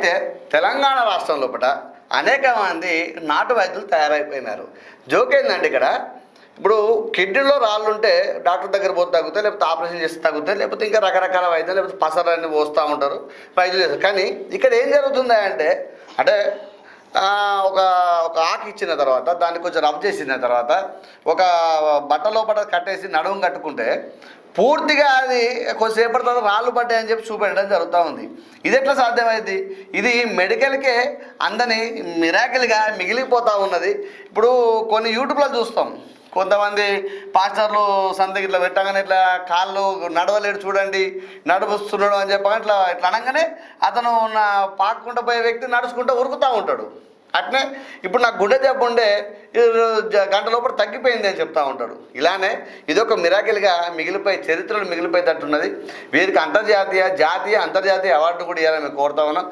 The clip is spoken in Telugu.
అయితే తెలంగాణ రాష్ట్రం లోపల అనేక మంది నాటు వైద్యులు తయారైపోయినారు. జోక్ ఏంటంటే ఇక్కడ ఇప్పుడు కిడ్నీలో రాళ్ళు ఉంటే డాక్టర్ దగ్గర పోతే తగ్గుతాయి, లేకపోతే ఆపరేషన్ చేస్తే తగ్గుతాయి, లేకపోతే ఇంకా రకరకాల వైద్యం, లేకపోతే పసరాన్ని పోస్తూ ఉంటారు, వైద్యులు చేస్తారు. కానీ ఇక్కడ ఏం జరుగుతుందా అంటే ఒక ఒక ఆకు ఇచ్చిన తర్వాత దాన్ని కొంచెం రబ్ చేసిన తర్వాత ఒక బట్ట లోపల కట్టేసి నడుము కట్టుకుంటే పూర్తిగా అది కొద్దిసేపటి తర్వాత రాళ్ళు పడ్డాయని చెప్పి చూపెట్టడం జరుగుతూ ఉంది. ఇది ఎట్లా సాధ్యమైంది? ఇది మెడికల్కే అందని మిరాకిల్గా మిగిలిపోతూ ఉన్నది. ఇప్పుడు కొన్ని యూట్యూబ్లో చూస్తాం, కొంతమంది పాస్టర్లు సంతకి ఇట్లా పెట్టగానే ఇట్లా కాళ్ళు నడవలేడు చూడండి, నడుపుస్తున్నాడు అని చెప్పగా ఇట్లా అనగానే అతను పాక్కుంటూ పోయే వ్యక్తి నడుచుకుంటూ ఉరుకుతూ ఉంటాడు. అట్నే ఇప్పుడు నాకు గుండె జబ్బు ఉండే గంట లోపల తగ్గిపోయింది అని చెప్తా ఉంటాడు. ఇలానే ఇదొక మిరాకిల్గా మిగిలిపోయి చరిత్రలు మిగిలిపోయేటట్టున్నది. వీరికి జాతీయ అంతర్జాతీయ అవార్డు కూడా ఇవ్వాలని మేము కోరుతా ఉన్నాం.